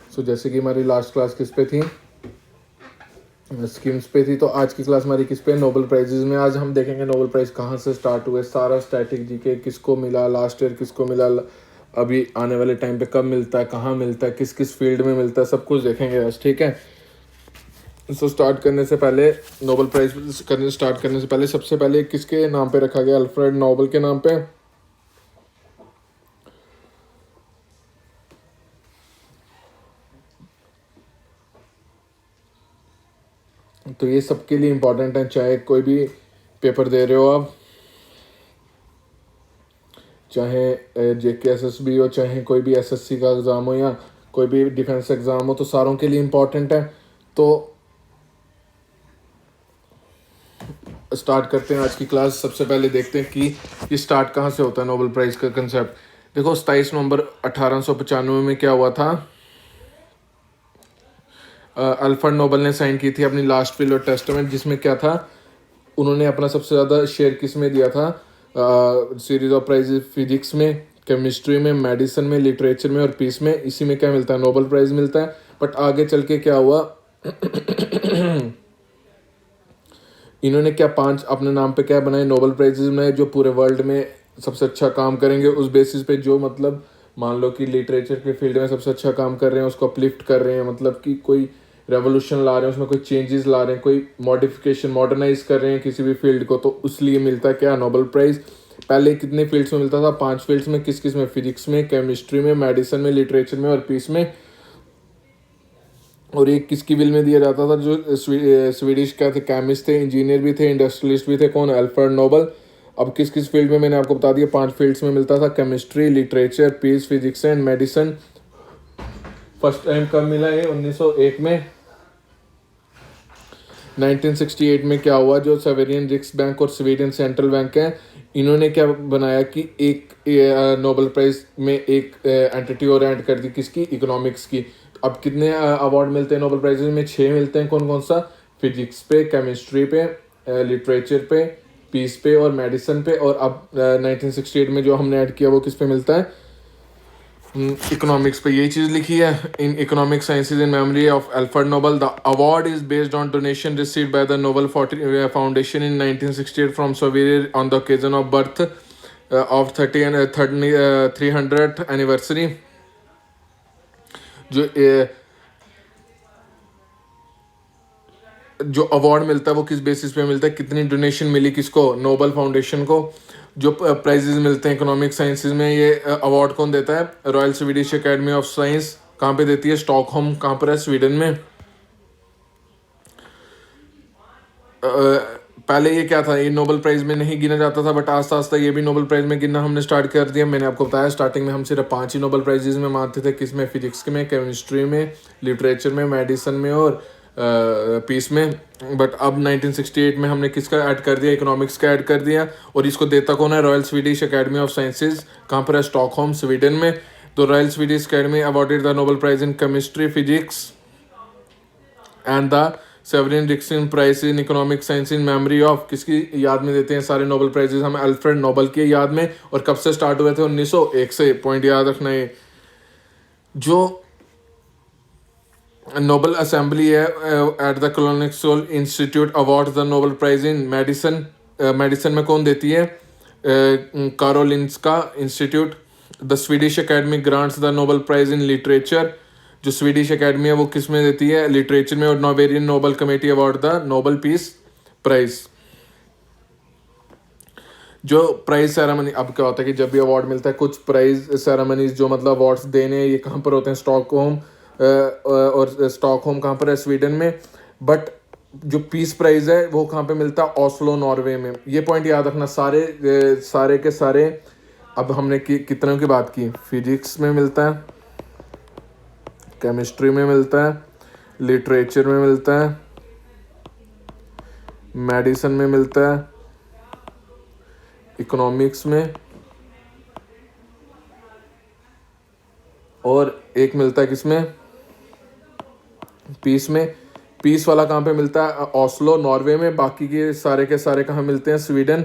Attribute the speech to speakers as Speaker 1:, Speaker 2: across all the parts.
Speaker 1: सो जैसे कि हमारी लास्ट क्लास किस पे थी, स्कीम्स पे थी, तो आज की क्लास हमारी किस पे, नोबेल प्राइजेज में। आज हम देखेंगे नोबेल प्राइज़ कहाँ से स्टार्ट हुए, सारा स्टैटिक जीके, किसको मिला लास्ट ईयर, किसको मिला अभी आने वाले टाइम पे, कब मिलता है, कहाँ मिलता है, किस किस फील्ड में मिलता है, सब कुछ देखेंगे आज, ठीक है। सो स्टार्ट करने से पहले, नोबेल प्राइज स्टार्ट करने से पहले सबसे पहले किसके नाम पे रखा गया, अल्फ्रेड नोबेल के नाम पे। तो ये सबके लिए इम्पोर्टेंट है, चाहे कोई भी पेपर दे रहे हो आप, चाहे JKSSB हो, चाहे कोई भी SSC का एग्ज़ाम हो या कोई भी डिफेंस एग्ज़ाम हो, तो सारों के लिए इम्पोर्टेंट है। तो स्टार्ट करते हैं आज की क्लास। सबसे पहले देखते हैं कि ये स्टार्ट कहाँ से होता है नोबेल प्राइज़ का कंसेप्ट। देखो 27 नवंबर 1895 में क्या हुआ था, अल्फ्रेड नोबेल ने साइन की थी अपनी लास्ट विल और टेस्टामेंट, जिसमें क्या था, उन्होंने अपना सबसे ज़्यादा शेयर किस में दिया था, सीरीज ऑफ प्राइज फिजिक्स में, केमिस्ट्री में, मेडिसिन में, लिटरेचर में और पीस में। इसी में क्या मिलता है, नोबेल प्राइज़ मिलता है। बट आगे चल के क्या हुआ इन्होंने क्या 5 अपने नाम पे क्या बनाए, नोबेल प्राइजेज बनाए, जो पूरे वर्ल्ड में सबसे अच्छा काम करेंगे उस बेसिस पे, जो मतलब मान लो कि लिटरेचर के फील्ड में सबसे अच्छा काम कर रहे हैं उसको अपलिफ्ट कर रहे हैं, मतलब कि कोई रेवोल्यूशन ला रहे हैं, उसमें कोई चेंजेस ला रहे हैं, कोई मॉडिफिकेशन मॉडर्नाइज कर रहे हैं किसी भी फील्ड को, तो उसलिए मिलता है क्या, नोबेल प्राइज़। पहले कितने फील्ड्स में मिलता था, 5 फील्ड्स में, किस किस में, फिजिक्स में, केमिस्ट्री में, मेडिसिन में, लिटरेचर में और पीस में। और एक किसकी विल में दिया जाता था, जो स्वीडिश क्या थे, केमिस्ट थे, इंजीनियर भी थे, इंडस्ट्रियलिस्ट भी थे, कौन, अल्फ्रेड नोबेल। अब किस किस फील्ड में, मैंने आपको बता दिया 5 फील्ड्स में मिलता था, chemistry, literature, peace, physics and medicine. First time कब मिला ये, 1901 में। 1968 में क्या हुआ, जो सेवेरियन रिक्स बैंक और स्वीडन सेंट्रल बैंक है, इन्होंने क्या बनाया कि एक नोबेल प्राइज में एक एंटिटी और ऐड कर दी, किसकी, इकोनॉमिक्स की। अब कितने अवार्ड मिलते हैं नोबेल प्राइजेज में, 6 मिलते हैं। कौन कौन सा, फिजिक्स पे, केमिस्ट्री पे, लिटरेचर पे, पीस पे और मेडिसिन पे। और अब 1968 में जो हमने ऐड किया वो किस पे मिलता है, इकोनॉमिक्स पे। यही चीज़ लिखी है, in economic sciences in memory of Alfred Nobel. The award is based on donation received by the Nobel foundation in 1968 from Sveriges on the occasion of birth of 300th anniversary. जो award मिलता है वो किस basis पे मिलता है, कितनी donation मिली किसको, नोबेल फाउंडेशन को। जो प्राइजेज मिलते हैं इकोनॉमिक साइंसेज में, ये अवार्ड कौन देता है, Royal Swedish Academy of science. कहाँ पे देती है, स्टॉकहोम, कहाँ पर है, स्वीडन में। पहले ये क्या था, ये नोबेल प्राइज में नहीं गिना जाता था, बट आस्ता आस्ता ये भी नोबेल प्राइज में गिनना हमने स्टार्ट कर दिया। मैंने आपको बताया स्टार्टिंग में हम सिर्फ 5 ही नोबेल प्राइजेज में मानते थे, किसमें, फिजिक्स में, केमिस्ट्री में, लिटरेचर में, मेडिसिन में और पीस में। बट अब 1968 में हमने किसका ऐड कर दिया, इकोनॉमिक्स का ऐड कर दिया। और इसको देता कौन है, Royal Swedish Academy of Sciences. कहाँ पर है, स्टॉकहोम, स्वीडन में। तो Royal Swedish Academy awarded the Nobel prize in chemistry, physics and the Sveriges Riksbank prize in economic science in memory of, किसकी याद में देते हैं सारे नोबेल प्राइजेस हम, अल्फ्रेड नोबेल की याद में। और कब से स्टार्ट हुए थे, 1901 से। पॉइंट याद रखना है। जो नोबेल असेंबली है at the Karolinska institute award the Nobel prize in medicine. Medicine में कौन देती है, Karolinska institute. The Swedish academy grants the Nobel prize in literature. जो स्वीडिश एकेडमी है वो किस में देती है, लिटरेचर में। और Norwegian Nobel committee award the Nobel piece prize. जो प्राइज सेरेमनी, अब क्या होता है कि जब भी अवार्ड मिलता है, कुछ प्राइज सेरेमनीज जो मतलब अवार्ड्स देने, ये कहाँ पर होते हैं, स्टॉकहोम। और स्टॉकहोम कहाँ पर है, स्वीडन में। बट जो पीस प्राइज है वो कहाँ पे मिलता है, ओस्लो, नॉर्वे में। ये पॉइंट याद रखना, सारे के सारे। अब हमने कितनों की बात की, फिजिक्स में मिलता है, केमिस्ट्री में मिलता है, लिटरेचर में मिलता है, मेडिसिन में मिलता है, इकोनॉमिक्स में, और एक मिलता है किसमें, पीस में। पीस वाला कहाँ पे मिलता है, ओस्लो, नॉर्वे में। बाकी के सारे कहाँ मिलते हैं, स्वीडन।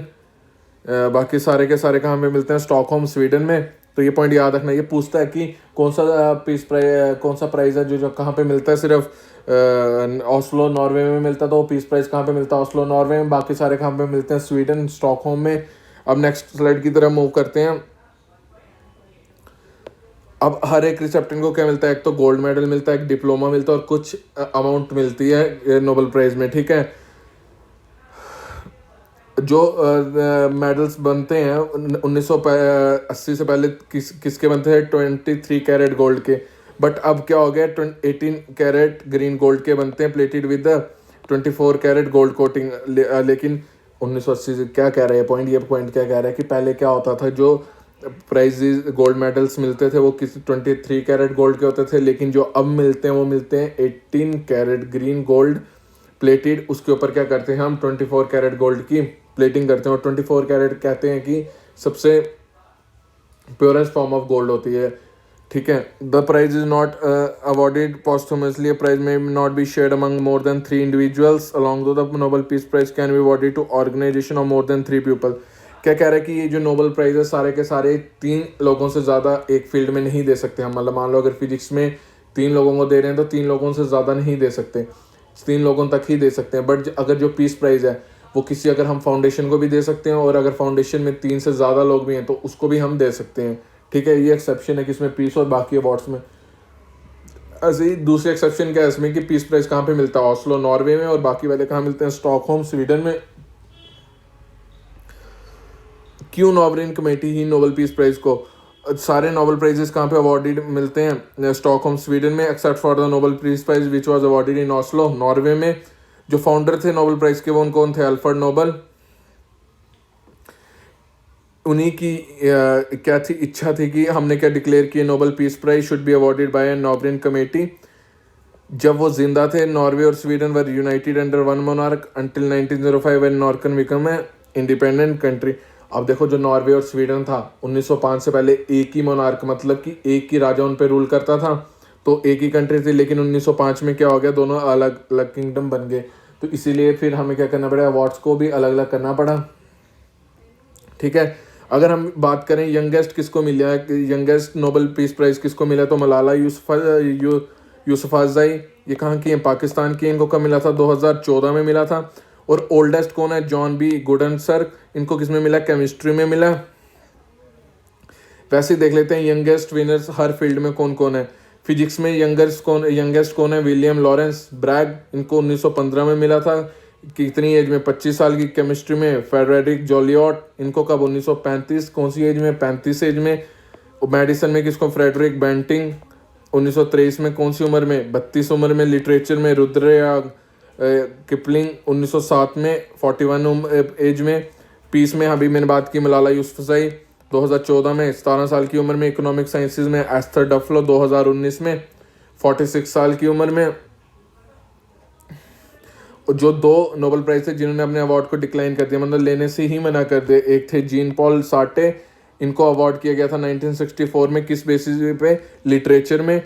Speaker 1: बाकी सारे के सारे कहाँ पे मिलते हैं, स्टॉकहोम, स्वीडन में। तो ये पॉइंट याद रखना। ये पूछता है कि कौन सा प्राइज़ है जो कहाँ पे मिलता है, सिर्फ ऑस्लो नॉर्वे में मिलता है, तो वो पीस प्राइस कहाँ पे मिलता है, ऑस्लो नॉर्वे में, बाकी सारे कहाँ पे मिलते हैं, स्वीडन स्टॉकहोम में। अब नेक्स्ट स्लाइड की तरफ मूव करते हैं। अब हर एक रिसेप्टेंट को क्या मिलता है, एक तो गोल्ड मेडल मिलता है, एक डिप्लोमा मिलता है और कुछ अमाउंट मिलती है नोबेल प्राइज़ में, ठीक है। जो मेडल्स बनते हैं 1980 से पहले किसके बनते थे, 23 कैरेट गोल्ड के, बट अब क्या हो गया, 18 कैरेट ग्रीन गोल्ड के बनते हैं, plated with 24 carat gold coating. लेकिन 1980 से क्या कह रहा है पॉइंट, ये पॉइंट क्या कह रहा है कि पहले क्या होता था, जो प्राइजेज गोल्ड मेडल्स मिलते थे वो किसी 23 कैरेट गोल्ड के होते थे, लेकिन जो अब मिलते हैं वो मिलते हैं 18 कैरेट ग्रीन गोल्ड प्लेटेड। उसके ऊपर क्या करते हैं हम, 24 कैरेट गोल्ड की प्लेटिंग करते हैं, और 24 कैरेट कहते हैं कि सबसे प्योरेस्ट फॉर्म ऑफ गोल्ड होती है, ठीक है। The prize is not awarded posthumously, prize may not be shared among more than 3 individuals along the Nobel piece prize can be awarded to organisation of more than 3 people. क्या कह रहा है कि ये जो नोबेल प्राइज है सारे के सारे 3 लोगों से ज़्यादा एक फील्ड में नहीं दे सकते हम। मतलब मान लो अगर फिजिक्स में 3 लोगों को दे रहे हैं तो 3 लोगों से ज़्यादा नहीं दे सकते, 3 लोगों तक ही दे सकते हैं। बट अगर जो पीस प्राइज़ है वो किसी, अगर हम फाउंडेशन को भी दे सकते हैं, और अगर फाउंडेशन में 3 से ज़्यादा लोग भी हैं तो उसको भी हम दे सकते हैं, ठीक है। ये एक्सेप्शन है किसमें, पीस और बाकी अवार्ड्स में। ऐसे ही दूसरी एक्सेप्शन क्या है इसमें कि पीस प्राइज़ कहाँ पे मिलता है, ऑस्लो नॉर्वे में, और बाकी वाले कहाँ मिलते हैं, स्टॉकहोम स्वीडन में। क्यों नोबेल कमेटी ही नोबेल पीस प्राइज़ को, सारे नोबेल प्राइजेस कहाँ पे अवॉर्डेड मिलते हैं, स्टॉकहोम स्वीडन में, except for the Nobel piece Prize which was awarded in Oslo Norway में। जो फाउंडर थे नोबेल प्राइज के वो कौन थे, अल्फ्रेड नोबेल। उन्हीं की क्या थी, इच्छा थी कि हमने क्या डिक्लेयर किया, Nobel piece prize should be awarded by a Nobel committee. जब वो जिंदा थे, नॉर्वे और Sweden were united under one monarch until 1905 when Norway became a independent country. अब देखो, जो नॉर्वे और स्वीडन था 1905 से पहले एक ही मोनार्क, मतलब कि एक ही राजा उन पे रूल करता था, तो एक ही कंट्री थी। लेकिन 1905 में क्या हो गया, दोनों अलग अलग किंगडम बन गए, तो इसीलिए फिर हमें क्या करना पड़ा, अवार्ड्स को भी अलग अलग करना पड़ा, ठीक है। अगर हम बात करें यंगेस्ट किसको मिला है, यंगेस्ट नोबेल पीस प्राइज किसको मिला, तो मलाला यूसुफज़ई, ये कहाँ की है, पाकिस्तान की। इनको कब मिला था, 2014 में मिला था। और ओल्डेस्ट कौन है, जॉन बी गुडनसर, इनको किसमें मिला, केमिस्ट्री में मिला। वैसे ही देख लेते हैं यंगेस्ट विनर्स हर फील्ड में कौन कौन है। फिजिक्स में यंगेस्ट कौन है, विलियम लॉरेंस ब्रैग, इनको 1915 में मिला था, कितनी एज में, 25 साल की। केमिस्ट्री में फेडरिक जोलियट, इनको कब, 1935, कौन सी एज में, 35 एज में। मेडिसिन में किसको, फ्रेडरिक बेंटिंग, 1923 में, कौन सी उम्र में, 32 उम्र में। लिटरेचर में रुद्रयार्ड किपलिंग, 1907 में, 41 एज में। पीस में अभी मैंने बात की, मलाला यूसुफज़ई 2014 में 17 साल की उम्र में। इकोनॉमिक साइंसेज में एस्थर डफलो 2019 में 46 साल की उम्र में। जो 2 नोबेल प्राइज थे जिन्होंने अपने अवार्ड को डिक्लाइन कर दिया, मतलब लेने से ही मना कर दिया, एक थे जीन पॉल सार्टे, इनको अवार्ड किया गया था 1964 में, किस बेसिस पे, लिटरेचर में।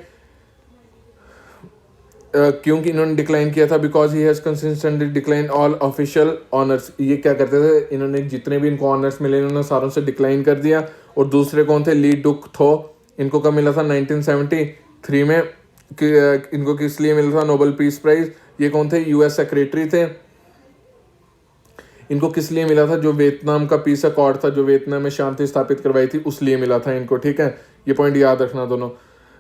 Speaker 1: क्योंकि इन्होंने डिक्लाइन किया था, because he has consistently decline all official honours. ये क्या करते थे, इन्होंने जितने भी इनको ऑनर्स मिले इन्होंने सारों से डिक्लाइन कर दिया। और दूसरे कौन थे, ली डुक थो, इनको कब मिला था, 1973 में। इनको किस लिए मिला था नोबेल पीस प्राइज, ये कौन थे, यूएस सेक्रेटरी थे। इनको किस लिए मिला था, जो वियतनाम का पीस अकॉर्ड था, जो वियतनाम में शांति स्थापित करवाई थी, उस लिए मिला था इनको, ठीक है। ये पॉइंट याद रखना दोनों।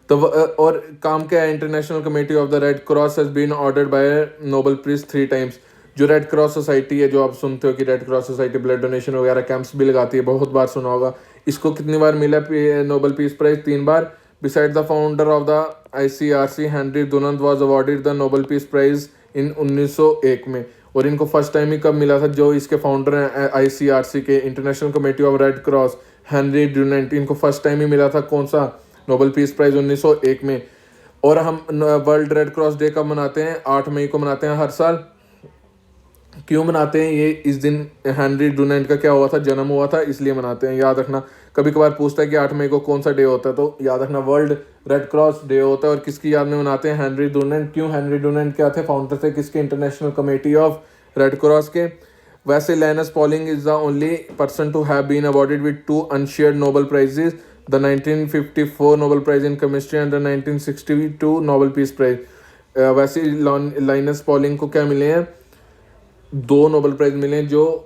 Speaker 1: तो और काम क्या है, International committee of the Red Cross has been ordered by Nobel Prize 3 times. जो रेड क्रॉस सोसाइटी है, जो आप सुनते हो कि Red Cross society blood donation वगैरह कैंप्स भी लगाती है, बहुत बार सुना होगा। इसको कितनी बार मिला नोबेल पीस प्राइज, 3 बार। Beside the founder of the ICRC Henri Dunant was awarded the Nobel piece Prize in 1901 में। और इनको फर्स्ट टाइम ही कब मिला था, जो इसके फाउंडर हैं ICRC के, international committee of red cross, Henry Dunant, इनको फर्स्ट टाइम ही मिला था, कौन सा, नोबेल पीस प्राइज 1901 में। और हम वर्ल्ड रेड क्रॉस डे कब मनाते हैं, 8 मई को मनाते हैं हर साल। क्यों मनाते हैं ये, इस दिन हेनरी डुनांट का क्या हुआ था, जन्म हुआ था, इसलिए मनाते हैं, याद रखना। कभी कभार पूछता है कि 8 मई को कौन सा डे होता है, तो याद रखना वर्ल्ड रेड क्रॉस डे होता है। और किसकी याद में मनाते हैं, हेनरी डुनांट। क्यों, हेनरी डुनांट क्या थे, फाउंडर थे किसके, international committee of red cross के। वैसे Linus Pauling is the only person to have been awarded with 2 unshared Nobel prizes. The 1954 Nobel prize in chemistry and the 1962 Nobel piece prize. वैसे Linus Pauling को क्या मिले हैं, 2 Nobel prize मिले हैं जो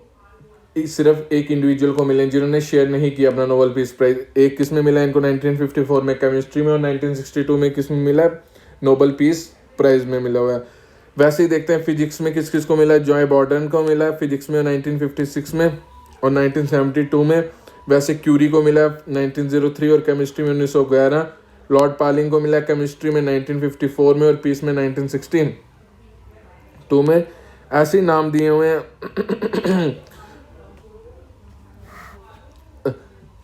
Speaker 1: सिर्फ एक इंडिविजुअल को मिले हैं जिन्होंने शेयर नहीं किया अपना नोबेल पीस प्राइज। एक किस में मिला है इनको 1954 में केमिस्ट्री में, और 1962 में किस में मिला है, नोबेल पीस प्राइज में मिला हुआ है। वैसे ही देखते हैं फिजिक्स में किस किस को मिला है। जॉय बॉर्डन को मिला है फिजिक्स में 1956 में और 1972 में। वैसे क्यूरी को मिला है 1903 और केमिस्ट्री में 1911। लॉर्ड पार्लिंग को मिला है केमिस्ट्री में 1954 में और पीस में 1962 में। ऐसे ही नाम दिए हुए हैं।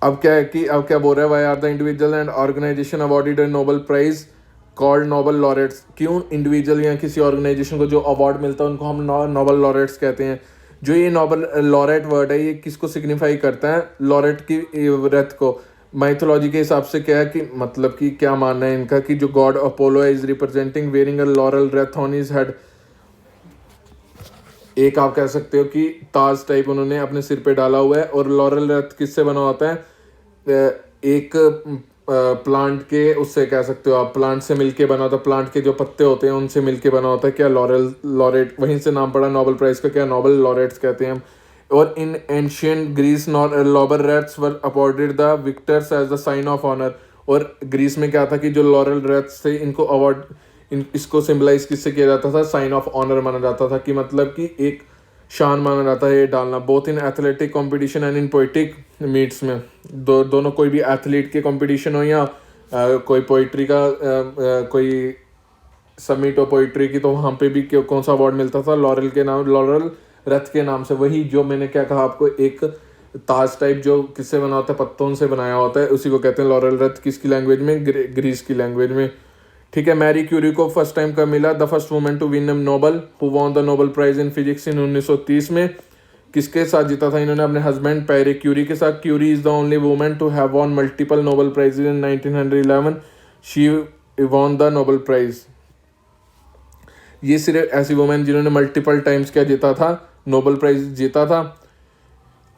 Speaker 1: अब क्या है कि अब क्या बोल रहा है, why are the individual and organisation awarded Nobel Prize called Nobel laureates. क्यों इंडिविजुअल या किसी ऑर्गेनाइजेशन को जो अवार्ड मिलता है उनको हम नोबेल लॉरेट्स कहते हैं। जो ये नोबेल लॉरेट वर्ड है ये किसको सिग्निफाई करता है, लॉरेट की व्रत को। माइथोलॉजी के हिसाब से क्या है कि मतलब कि क्या मानना है इनका कि जो God Apollo is representing wearing a lauryl Wraith on his head. एक आप कह सकते हो कि ताज टाइप उन्होंने अपने सिर पे डाला हुआ है। और लॉरल रेथ किससे बना होता है, एक प्लांट के, उससे कह सकते हो आप, प्लांट से मिलके बना होता है, प्लांट के जो पत्ते होते हैं उनसे मिलके बना होता है क्या, लॉरेल लॉरेट, वहीं से नाम पड़ा नोबेल प्राइज का क्या, नोबेल लॉरेट्स कहते हैं हम। और इन एंशियंट ग्रीस लॉबल wreaths were awarded the victors as the sign of honour. और ग्रीस में क्या था कि जो लॉरल रेट्स थे इनको अवार्ड, इसको सिंबलाइज किससे किया जाता था, साइन ऑफ ऑनर माना जाता था कि मतलब कि एक शान माना जाता है ये डालना। Both in athletic competition and in poetic meets में, दोनों, कोई भी एथलीट के कंपटीशन हो या कोई पोइट्री का कोई समिट हो पोइट्री की, तो वहाँ पे भी कौन सा अवार्ड मिलता था, लॉरल के नाम, लॉरल रथ के नाम से। वही जो मैंने क्या कहा आपको, एक ताज टाइप जो किससे बना होता है, पत्तों से बनाया होता है, उसी को कहते हैं लॉरल रथ। किसकी लैंग्वेज में, ग्रीस की लैंग्वेज में। ठीक है। मैरी क्यूरी को फर्स्ट टाइम कब मिला, the first women to win Nobel who won the Nobel prize in physics in 1930 में। किसके साथ जीता था इन्होंने, अपने हस्बैंड पैरे क्यूरी के साथ। Curie is the only women to have won multiple Nobel prize in 1911। She won the Nobel Prize. ये सिर्फ ऐसी वुमेन जिन्होंने मल्टीपल टाइम्स क्या जीता था, नोबेल प्राइज जीता था।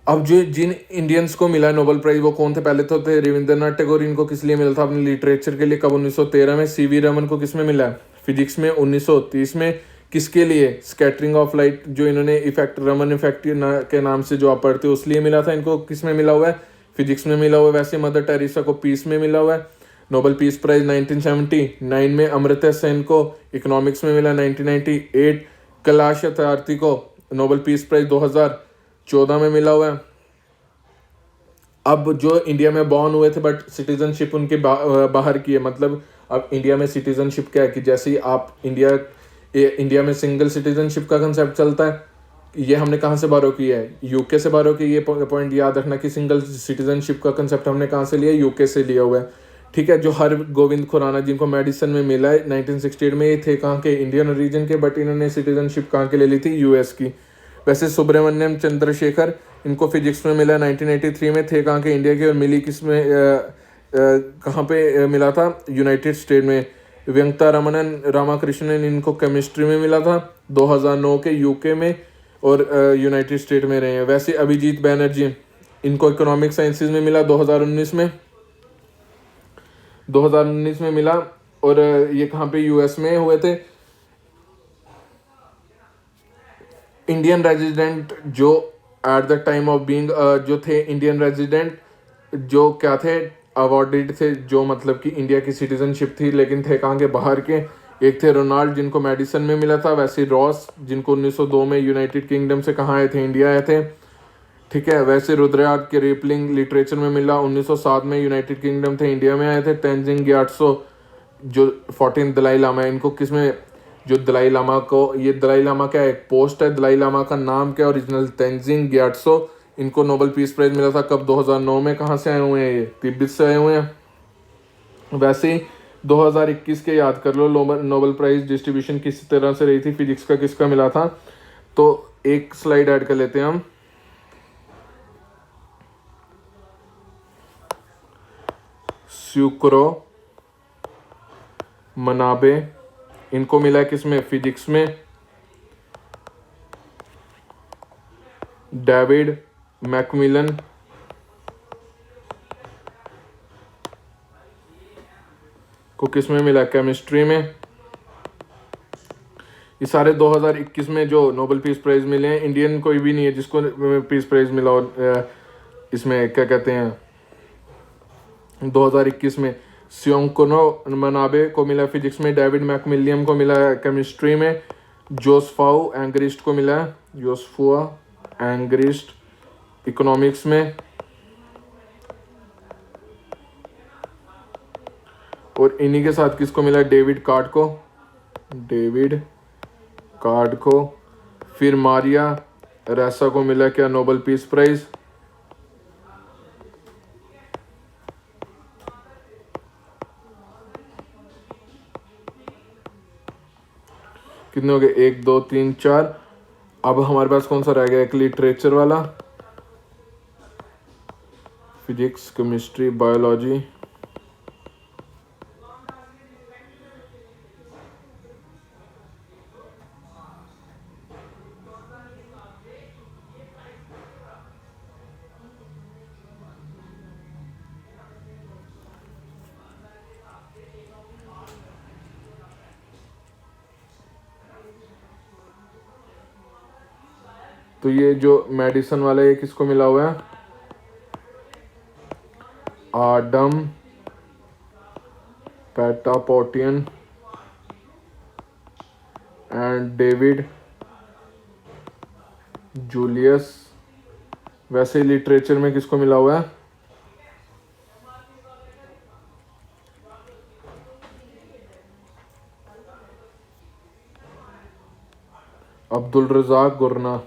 Speaker 1: अब जो जिन इंडियंस को मिला नोबेल प्राइज वो कौन थे, पहले तो थे रविंद्रनाथ टैगोर। इनको किस लिए मिला था, अपने लिटरेचर के लिए। कब, 1913 में। सीवी रमन को किस में मिला, फिजिक्स में 1930 में। किसके लिए, स्कैटरिंग ऑफ लाइट, जो इन्होंने इफेक्ट, रमन इफेक्ट के नाम से जो आप पढ़ते हो, उस लिए मिला था इनको। किस में मिला हुआ है, फिजिक्स में मिला हुआ है। वैसे मदर टेरेसा को पीस में मिला हुआ है नोबेल पीस प्राइज 1979 में। अमर्त्य सेन को इकोनॉमिक्स में मिला 1998। कैलाश सत्यार्थी को नोबेल पीस प्राइज 2014 में मिला हुआ है। अब जो इंडिया में बॉर्न हुए थे बट सिटीजनशिप उनके बाहर की है, मतलब अब इंडिया में सिटीजनशिप क्या है कि जैसे ही आप इंडिया में सिंगल सिटीजनशिप का कंसेप्ट चलता है। ये हमने कहाँ से बारो किया है, यूके से बारो की। ये पॉइंट याद रखना कि सिंगल सिटीजनशिप का कंसेप्ट हमने कहाँ से लिया है, यूके से लिया हुआ है। ठीक है। जो हर गोविंद खुराना जिनको मेडिसिन में मिला है 1968 में, ये थे कहाँ के, इंडियन रीजन के, बट इन्होंने सिटीजनशिप कहाँ के ले ली थी, यूएस की। वैसे सुब्रमण्यम चंद्रशेखर, इनको फिजिक्स में मिला 1983 में, थे कहाँ के, इंडिया के। और मिली किस में, कहाँ पे मिला था, यूनाइटेड स्टेट में। व्यंकटा रमनन रामाकृष्णन, इनको केमिस्ट्री में मिला था 2009 के, यूके में और यूनाइटेड स्टेट में रहे हैं। वैसे अभिजीत बैनर्जी, इनको इकोनॉमिक साइंसेज में मिला 2019 में, 2019 में मिला। और ये कहाँ पे, यूएस में हुए थे। इंडियन रेजिडेंट जो at the time of being, जो थे इंडियन रेजिडेंट, जो क्या थे, अवॉर्डेड थे, जो मतलब कि इंडिया की सिटीजनशिप थी लेकिन थे कहाँ के, बाहर के। एक थे रोनाल्ड, जिनको मेडिसन में मिला था। वैसे रॉस, जिनको 1902 में यूनाइटेड किंगडम से कहाँ आए थे, इंडिया आए थे। ठीक है। वैसे रुद्रयार्ड के रिपलिंग लिटरेचर में मिला 1907 में, यूनाइटेड किंगडम थे, इंडिया में आए थे। तेंजिंग ग्याट्सो, जो 14 दलाई लामा है, इनको किस में, जो दलाई लामा को, ये दलाई लामा क्या एक पोस्ट है, दलाई लामा का नाम क्या ओरिजिनल, तेंजिंग ग्याट्सो। इनको नोबेल पीस प्राइज मिला था कब, 2009 में। कहाँ से आए हुए हैं ये, तिब्बत से आए हुए हैं। वैसे ही 2021 के याद कर लो नोबेल प्राइज डिस्ट्रीब्यूशन किस तरह से रही थी, फिजिक्स का किसका मिला था। तो एक स्लाइड ऐड कर लेते हैं हम। स्यूक्रो मनाबे, इनको मिला है किसमें, फिजिक्स में। डेविड मैकमिलन, को किस में मिला? केमिस्ट्री में। ये सारे 2021 में जो नोबेल पीस प्राइज मिले हैं, इंडियन कोई भी नहीं है जिसको पीस प्राइज मिला हो इसमें, क्या कहते हैं, 2021 में। सियोंकुनो मनाबे को मिला फिजिक्स में, डेविड मैकमिलियम को मिला केमिस्ट्री में, जोसफाउ एंग्रिस्ट को मिला जोसफुआ एंग्रिस्ट इकोनॉमिक्स में, और इन्हीं के साथ किसको मिला? डेविड कार्ड को। फिर मारिया रेसा को मिला क्या? Nobel piece Prize. कितने हो गए? 1 2 3 4। अब हमारे पास कौन सा रह गया? एक लिटरेचर वाला, फिजिक्स, केमिस्ट्री, बायोलॉजी। तो ये जो मेडिसिन वाला, ये किसको मिला हुआ है? Ardem Patapoutian and David Julius. वैसे लिटरेचर में किसको मिला हुआ है? अब्दुल रज़ाक गुरना।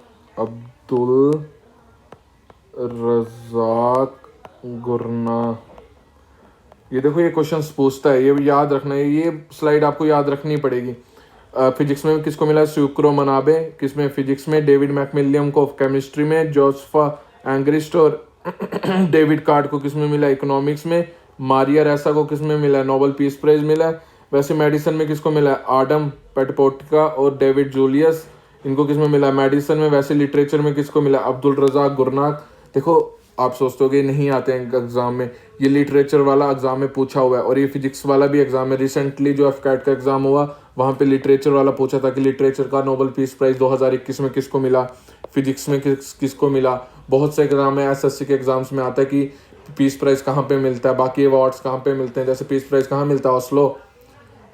Speaker 1: ये देखो, ये क्वेश्चंस पूछता है, ये याद रखना है, ये स्लाइड आपको याद रखनी पड़ेगी। फिजिक्स में किसको मिला? स्यूक्रो मनाबे। किसमें? फिजिक्स में। डेविड मैकमिलियम को केमिस्ट्री में, जोसेफा एंग्रिस्ट और डेविड कार्ड को किसमें मिला? इकोनॉमिक्स में। मारिया रेसा को किसमें मिला? नोबेल पीस प्राइज मिला। वैसे मेडिसिन में किसको मिला? आडम पेटपोटिका और डेविड जूलियस। इनको किसमें मिला? मेडिसिन में। वैसे लिटरेचर में किसको मिला? अब्दुल रज़ाक गुरनाक। देखो, आप सोचते हो कि नहीं आते हैं एग्जाम में, ये लिटरेचर वाला एग्जाम में पूछा हुआ है, और ये फिजिक्स वाला भी एग्जाम में रिसेंटली जो एफकैट का एग्जाम हुआ वहाँ पे लिटरेचर वाला पूछा था कि लिटरेचर का नोबेल पीस प्राइज 2021 में किसको मिला, फिजिक्स में किसको मिला। बहुत से एग्जाम में, एसएससी के एग्जाम्स में आता है कि पीस प्राइज कहाँ पे मिलता है, बाकी अवार्ड्स कहाँ पे मिलते हैं। जैसे पीस प्राइज कहाँ मिलता है?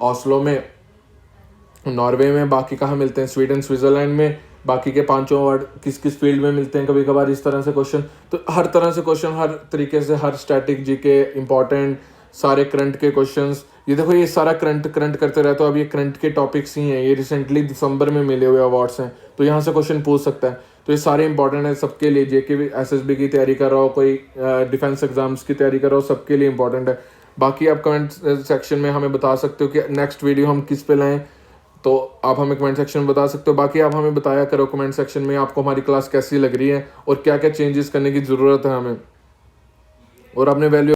Speaker 1: ऑस्लो में, नॉर्वे में। बाकी कहाँ मिलते हैं? स्वीडन, स्विट्जरलैंड में। बाकी के 5 अवार्ड किस किस फील्ड में मिलते हैं? कभी कभार इस तरह से क्वेश्चन। तो हर तरह से क्वेश्चन, हर तरीके से, हर स्टैटिक जी के इंपॉर्टेंट सारे करंट के क्वेश्चंस। ये देखो, ये सारा करंट करते रहते हो। अब ये करंट के टॉपिक्स ही हैं, ये रिसेंटली दिसंबर में मिले हुए अवार्ड्स हैं, तो यहाँ से क्वेश्चन पूछ सकता है। तो ये सारे इंपॉर्टेंट है सबके लिए। जेके भी, एसएसबी की तैयारी कर रहा हो, कोई डिफेंस एग्जाम्स की तैयारी कर रहा हो, सबके लिए इंपॉर्टेंट है। बाकी आप कमेंट सेक्शन में हमें बता सकते हो कि नेक्स्ट वीडियो हम किस पे लाएं, तो आप हमें कमेंट सेक्शन में बता सकते हो। बाकी आप हमें बताया करो कमेंट सेक्शन में आपको हमारी क्लास कैसी लग रही है और क्या क्या चेंजेस करने की ज़रूरत है हमें, और अपने वैल्यू